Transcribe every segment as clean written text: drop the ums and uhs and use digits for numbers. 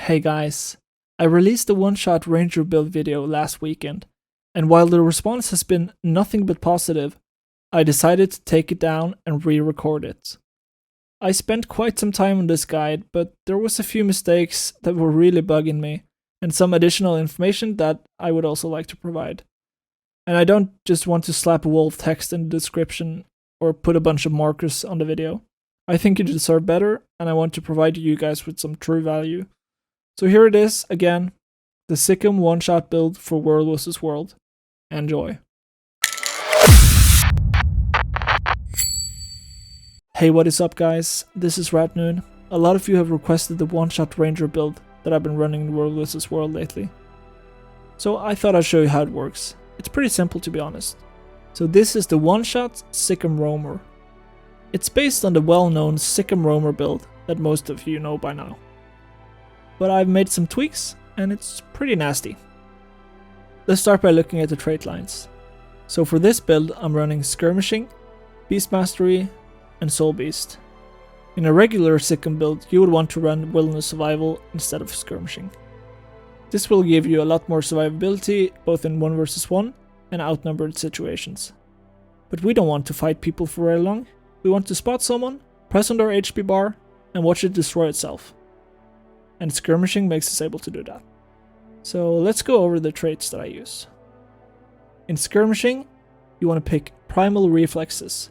Hey guys, I released the one-shot ranger build video last weekend, and while the response has been nothing but positive, I decided to take it down and re-record it. I spent quite some time on this guide, but there was a few mistakes that were really bugging me, and some additional information that I would also like to provide. And I don't just want to slap a wall of text in the description or put a bunch of markers on the video. I think you deserve better, and I want to provide you guys with some true value. So here it is, again, the Sikkim one-shot build for World vs. World. Enjoy. Hey, what is up guys? This is Ratnoon. A lot of you have requested the one-shot ranger build that I've been running in World vs. World lately. So I thought I'd show you how it works. It's pretty simple, to be honest. So this is the one-shot Sikkim roamer. It's based on the well-known Sikkim roamer build that most of you know by now. But I've made some tweaks, and it's pretty nasty. Let's start by looking at the trait lines. So for this build, I'm running Skirmishing, Beast Mastery, and Soul Beast. In a regular Sikkim build, you would want to run Wilderness Survival instead of Skirmishing. This will give you a lot more survivability, both in 1 vs 1 and outnumbered situations. But we don't want to fight people for very long. We want to spot someone, press on their HP bar, and watch it destroy itself. And Skirmishing makes us able to do that. So let's go over the traits that I use. In Skirmishing, you want to pick Primal Reflexes,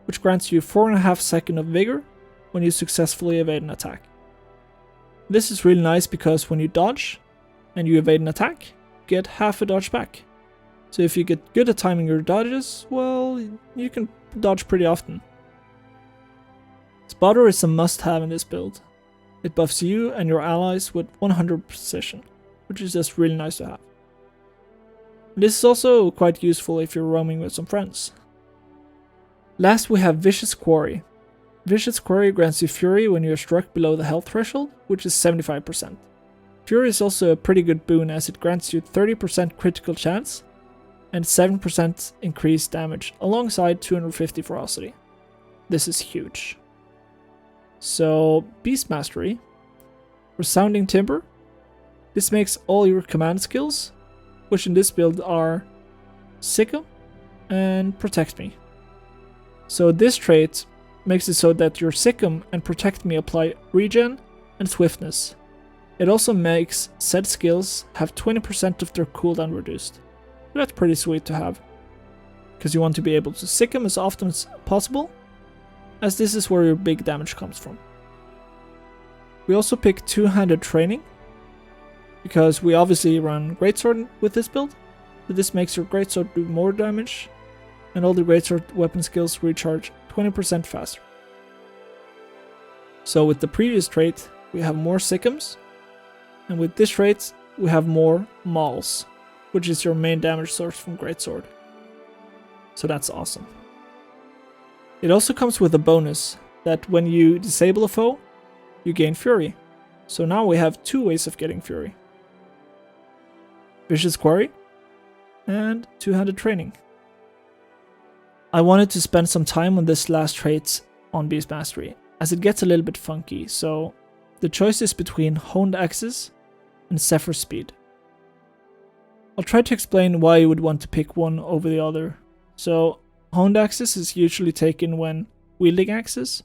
which grants you 4.5 seconds of vigor when you successfully evade an attack. This is really nice because when you dodge and you evade an attack, you get half a dodge back. So if you get good at timing your dodges, well, you can dodge pretty often. Spotter is a must-have in this build. It buffs you and your allies with 100 precision, which is just really nice to have. This is also quite useful if you're roaming with some friends. Last we have Vicious Quarry. Vicious Quarry grants you Fury when you're struck below the health threshold, which is 75%. Fury is also a pretty good boon as it grants you 30% critical chance and 7% increased damage alongside 250 ferocity. This is huge. So, Beast Mastery. Resounding Timber. This makes all your command skills, which in this build are Sikkim and Protect Me. So this trait makes it so that your Sikkim and Protect Me apply regen and swiftness. It also makes said skills have 20% of their cooldown reduced. So that's pretty sweet to have, because you want to be able to Sikkim as often as possible, as this is where your big damage comes from. We also pick two-handed training, because we obviously run Greatsword with this build, but this makes your Greatsword do more damage, and all the Greatsword weapon skills recharge 20% faster. So with the previous trait, we have more Sikkims, and with this trait, we have more Mauls, which is your main damage source from Greatsword. So that's awesome. It also comes with a bonus that when you disable a foe, you gain Fury. So now we have 2 ways of getting Fury. Vicious Quarry and two-handed training. I wanted to spend some time on this last trait on Beast Mastery, as it gets a little bit funky, so the choice is between Honed Axes and Zephyr Speed. I'll try to explain why you would want to pick one over the other. So, Honed Axes is usually taken when wielding axes,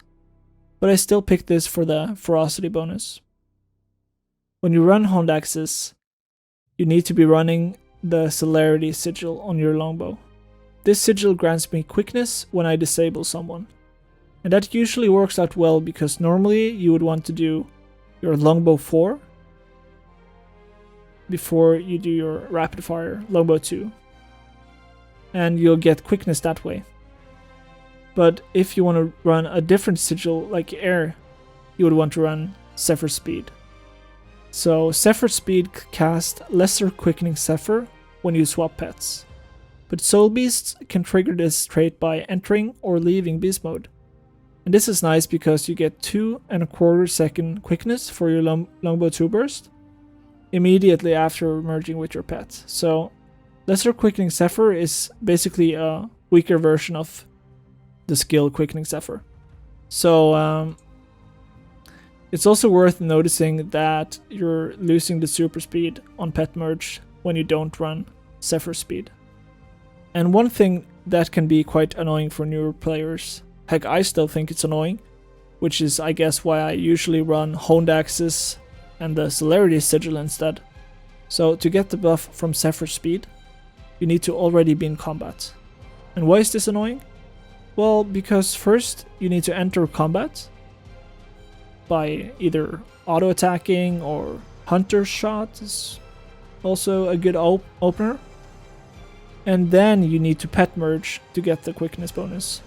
but I still picked this for the ferocity bonus. When you run Honed Axes, you need to be running the Celerity Sigil on your longbow. This sigil grants me quickness when I disable someone, and that usually works out well because normally you would want to do your longbow 4 before you do your rapid fire longbow 2, and you'll get quickness that way. But if you want to run a different sigil like air, you would want to run Zephyr Speed. So Zephyr Speed cast lesser quickening Zephyr when you swap pets, but Soul Beasts can trigger this trait by entering or leaving beast mode. And this is nice because you get 2.25 second quickness for your longbow 2 burst immediately after merging with your pet. So lesser quickening Zephyr is basically a weaker version of the skill Quickening Zephyr. So It's also worth noticing that you're losing the super speed on pet merge when you don't run Zephyr speed. And one thing that can be quite annoying for newer players, heck I still think it's annoying, which is I guess why I usually run Honed Axis and the Celerity Sigil instead. So to get the buff from Zephyr speed, you need to already be in combat. And why is this annoying? Well, because first you need to enter combat by either auto-attacking or Hunter's Shot is also a good opener. And then you need to pet merge to get the quickness bonus.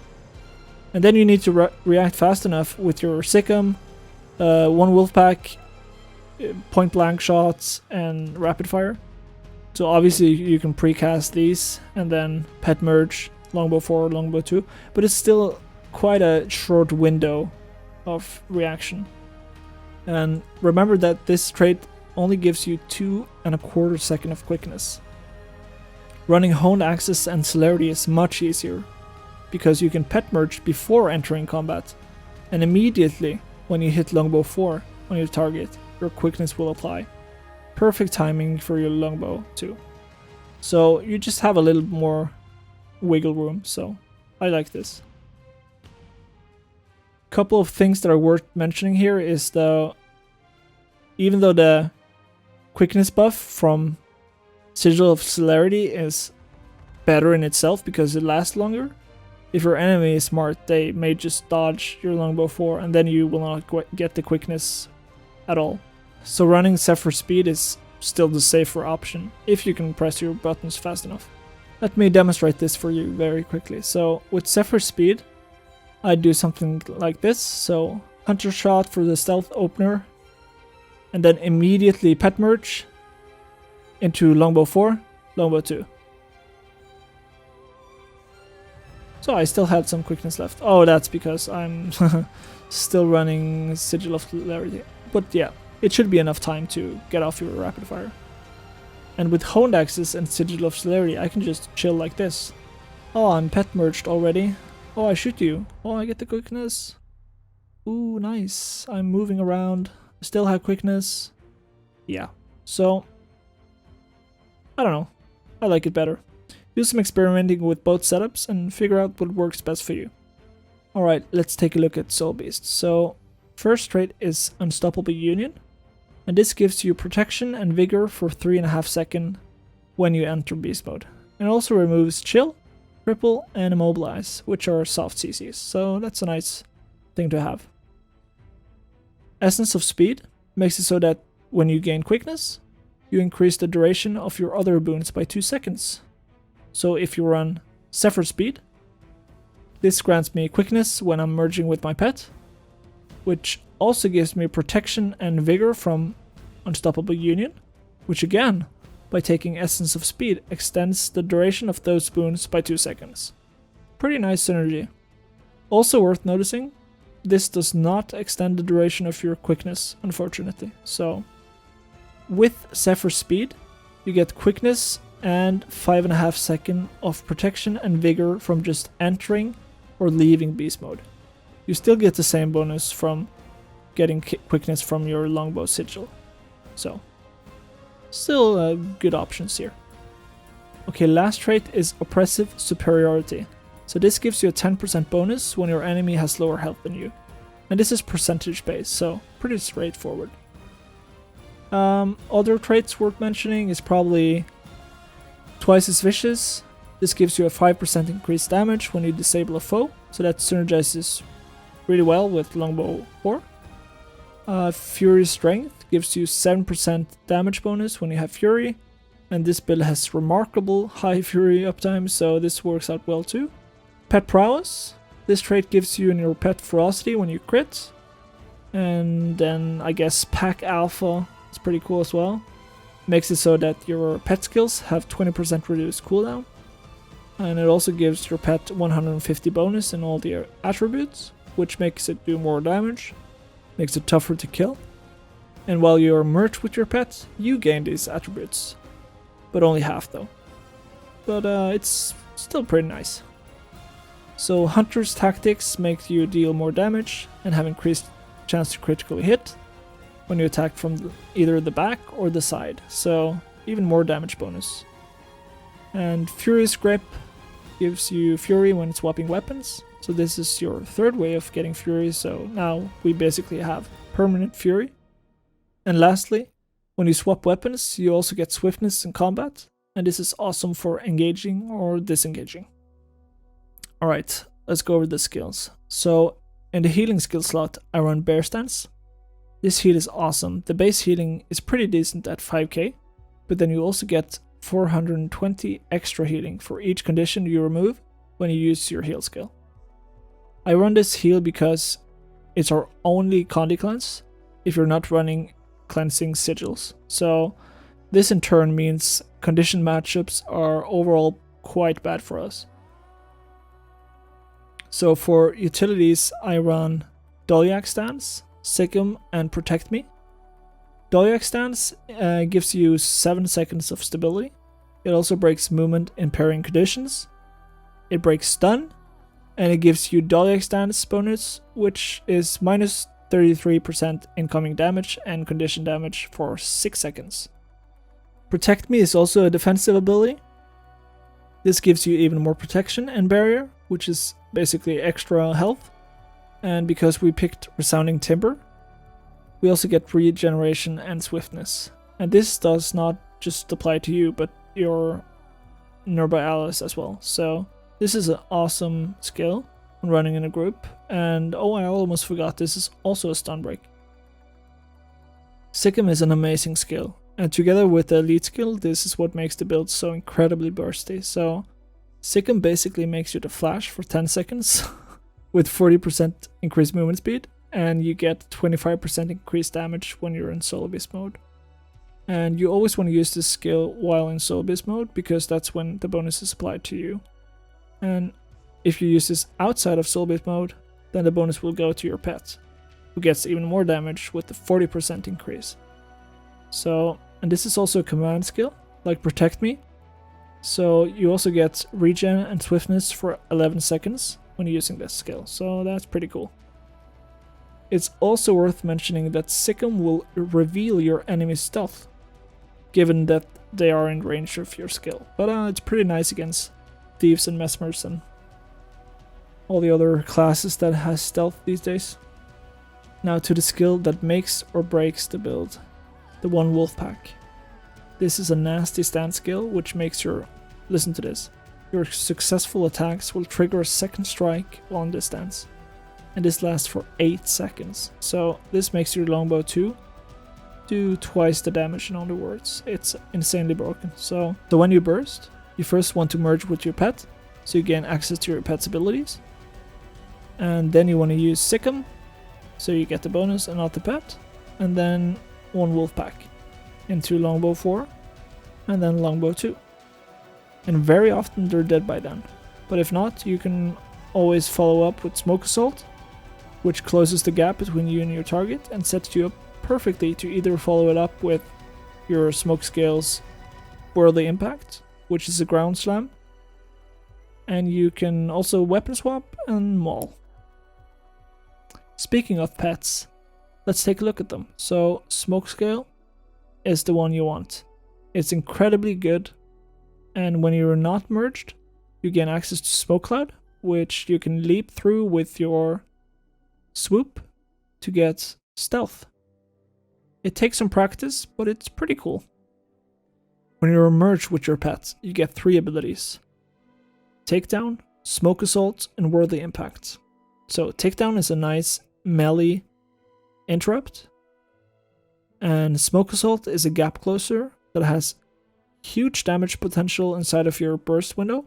And then you need to react fast enough with your Sikkim, one Wolfpack, point blank shots, and rapid fire. So obviously you can precast these and then pet merge longbow 4, longbow 2, but it's still quite a short window of reaction. And remember that this trait only gives you 2.25 seconds of quickness. Running Honed Axis and Celerity is much easier, because you can pet merge before entering combat, and immediately when you hit longbow 4 on your target, your quickness will apply. Perfect timing for your longbow too. So you just have a little more wiggle room, so I like this. Couple of things that are worth mentioning here is even though the quickness buff from Sigil of Celerity is better in itself because it lasts longer, if your enemy is smart, they may just dodge your longbow 4 and then you will not get the quickness at all. So running Zephyr speed is still the safer option if you can press your buttons fast enough. Let me demonstrate this for you very quickly. So with Zephyr speed, I do something like this. So Hunter Shot for the stealth opener, and then immediately pet merge into longbow 4, longbow 2. So I still had some quickness left. Oh, that's because I'm still running Sigil of Celerity. But yeah, it should be enough time to get off your rapid fire. And with Honed Axis and Sigil of Celerity, I can just chill like this. Oh, I'm pet merged already. Oh, I shoot you. Oh, I get the quickness. Ooh, nice. I'm moving around. Still have quickness. Yeah. So, I don't know. I like it better. Do some experimenting with both setups and figure out what works best for you. Alright, let's take a look at Soul Beast. So, first trait is Unstoppable Union. And this gives you protection and vigor for 3.5 seconds when you enter beast mode. And also removes chill, cripple, and immobilize, which are soft CCs, so that's a nice thing to have. Essence of Speed makes it so that when you gain quickness, you increase the duration of your other boons by 2 seconds. So if you run Zephyr Speed, this grants me quickness when I'm merging with my pet, which also gives me protection and vigor from Unstoppable Union, which again, by taking Essence of Speed, extends the duration of those boons by 2 seconds. Pretty nice synergy. Also worth noticing, this does not extend the duration of your quickness, unfortunately. So, with Zephyr Speed, you get quickness and 5.5 seconds of protection and vigor from just entering or leaving beast mode. You still get the same bonus from getting quickness from your longbow sigil. So, still good options here. Okay, last trait is Oppressive Superiority. So this gives you a 10% bonus when your enemy has lower health than you. And this is percentage based, so pretty straightforward. Other traits worth mentioning is probably Twice as Vicious. This gives you a 5% increased damage when you disable a foe, so that synergizes really well with longbow 4. Fury Strength gives you 7% damage bonus when you have Fury, and this build has remarkable high Fury uptime, so this works out well too. Pet Prowess. This trait gives you your pet ferocity when you crit, and then I guess Pack Alpha is pretty cool as well. Makes it so that your pet skills have 20% reduced cooldown, and it also gives your pet 150 bonus in all the attributes, which makes it do more damage, makes it tougher to kill. And while you're merged with your pet, you gain these attributes, but only half though. But it's still pretty nice. So Hunter's Tactics make you deal more damage and have increased chance to critically hit when you attack from either the back or the side, so even more damage bonus. And Furious Grip gives you Fury when swapping weapons, so this is your third way of getting Fury, so now we basically have permanent Fury. And lastly, when you swap weapons, you also get Swiftness in combat, and this is awesome for engaging or disengaging. Alright, let's go over the skills. So, in the healing skill slot, I run Bear Stance. This heal is awesome. The base healing is pretty decent at 5k, but then you also get 420 extra healing for each condition you remove when you use your heal skill. I run this heal because it's our only Condi cleanse if you're not running cleansing sigils. So this in turn means condition matchups are overall quite bad for us. So for utilities, I run Dolyak Stance, Sikkim, and Protect Me. Dolyak Stance gives you 7 seconds of stability. It also breaks movement in pairing conditions. It breaks stun, and it gives you Dolyak Stance bonus, which is minus 33% incoming damage and condition damage for 6 seconds. Protect Me is also a defensive ability. This gives you even more protection and barrier, which is basically extra health. And because we picked Resounding Timber, we also get regeneration and swiftness. And this does not just apply to you, but your nearby allies as well. So this is an awesome skill when running in a group. And oh, I almost forgot, this is also a stun break. Sikkim is an amazing skill, and together with the elite skill, this is what makes the build so incredibly bursty. So Sikkim basically makes you the Flash for 10 seconds with 40% increased movement speed, and you get 25% increased damage when you're in solo beast mode. And you always want to use this skill while in solo beast mode, because that's when the bonus is applied to you. And if you use this outside of solo beast mode, then the bonus will go to your pet, who gets even more damage with the 40% increase. So, and this is also a command skill, like Protect Me. So you also get regen and swiftness for 11 seconds when using this skill, so that's pretty cool. It's also worth mentioning that Sikkim will reveal your enemy's stealth, given that they are in range of your skill. But it's pretty nice against thieves and mesmers and all the other classes that has stealth these days. Now to the skill that makes or breaks the build, the One Wolf Pack. This is a nasty stance skill which makes your, listen to this, your successful attacks will trigger a second strike while in this stance. And this lasts for 8 seconds. So this makes your longbow 2 do twice the damage in other words. It's insanely broken. So when you burst, you first want to merge with your pet, so you gain access to your pet's abilities. And then you want to use Sikkim, so you get the bonus and not the pet. And then one wolf pack into longbow 4, and then longbow 2. And very often they're dead by then. But if not, you can always follow up with Smoke Assault, which closes the gap between you and your target and sets you up perfectly to either follow it up with your Smoke Scales Worldly Impact, which is a ground slam, and you can also weapon swap and maul. Speaking of pets, let's take a look at them. So Smoke Scale is the one you want. It's incredibly good, and when you're not merged, you gain access to Smoke Cloud, which you can leap through with your swoop to get stealth. It takes some practice, but it's pretty cool. When you're merged with your pet, you get 3 abilities: Takedown, Smoke Assault, and Worldly Impact. So Takedown is a nice melee interrupt, and Smoke Assault is a gap closer that has huge damage potential inside of your burst window.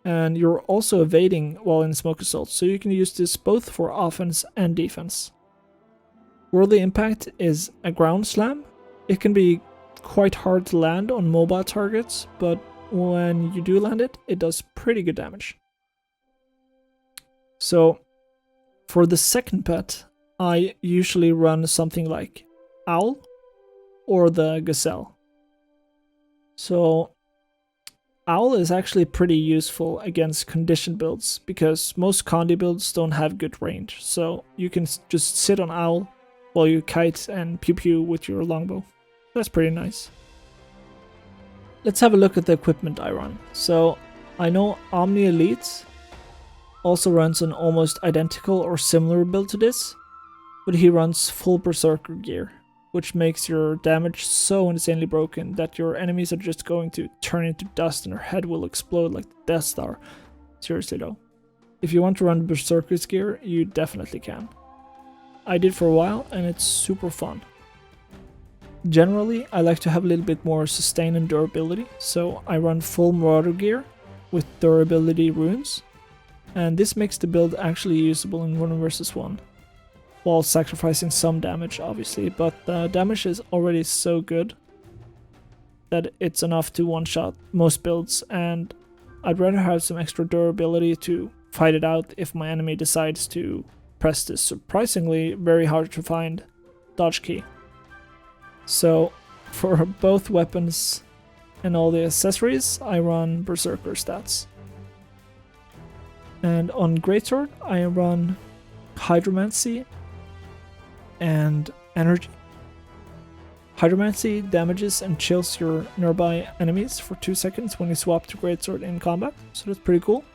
And you're also evading while in Smoke Assault, so you can use this both for offense and defense. Worldly Impact is a ground slam. It can be quite hard to land on mobile targets, but when you do land it, it does pretty good damage. So for the second pet, I usually run something like Owl or the Gazelle. So Owl is actually pretty useful against condition builds because most condi builds don't have good range, so you can just sit on Owl while you kite and pew pew with your longbow. That's pretty nice. Let's have a look at the equipment I run. So I know Omni Elite also runs an almost identical or similar build to this, but he runs full Berserker gear, which makes your damage so insanely broken that your enemies are just going to turn into dust and your head will explode like the Death Star. Seriously though. If you want to run Berserker's gear, you definitely can. I did for a while and it's super fun. Generally, I like to have a little bit more sustain and durability, so I run full Marauder gear with durability runes, and this makes the build actually usable in 1 vs 1. While sacrificing some damage, obviously, but the damage is already so good that it's enough to one-shot most builds, and I'd rather have some extra durability to fight it out if my enemy decides to press this surprisingly very hard to find dodge key. So for both weapons and all the accessories, I run Berserker stats. And on Greatsword, I run Hydromancy and Energy. Hydromancy damages and chills your nearby enemies for 2 seconds when you swap to Greatsword in combat, so that's pretty cool.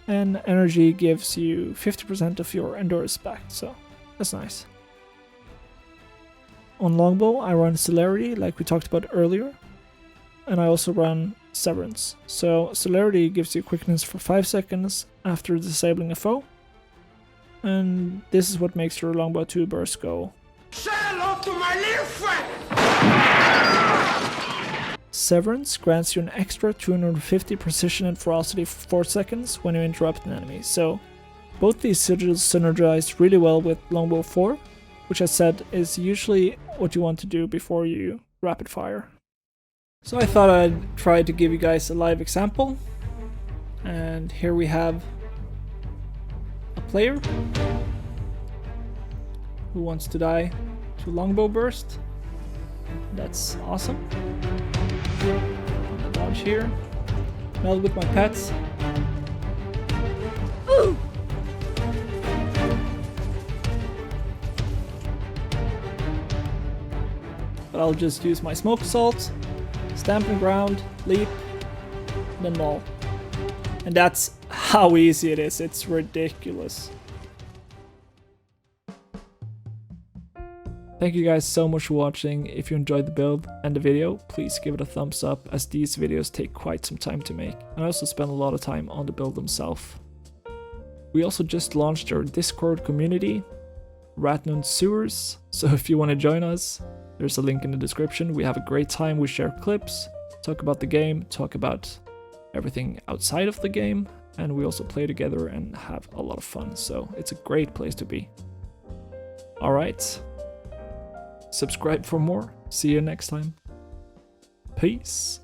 And Energy gives you 50% of your endurance back, so that's nice. On Longbow, I run Celerity, like we talked about earlier, and I also run Severance. So Celerity gives you quickness for 5 seconds after disabling a foe, and this is what makes your Longbow 2 burst go. Say hello to my little friend! Severance grants you an extra 250 precision and ferocity for 4 seconds when you interrupt an enemy, so both these sigils synergize really well with Longbow 4, which I said is usually what you want to do before you rapid fire. So I thought I'd try to give you guys a live example, and here we have a player who wants to die to Longbow burst. That's awesome. Dodge here. Meld with my pets. Ooh! But I'll just use my smoke assault, stamping ground, leap, then maul. And that's how easy it is, it's ridiculous. Thank you guys so much for watching. If you enjoyed the build and the video, please give it a thumbs up, as these videos take quite some time to make. And I also spend a lot of time on the build themselves. We also just launched our Discord community, Ratnoon Sewers, so if you want to join us, there's a link in the description. We have a great time, we share clips, talk about the game, talk about everything outside of the game, and we also play together and have a lot of fun, so it's a great place to be. Alright, subscribe for more, see you next time, peace.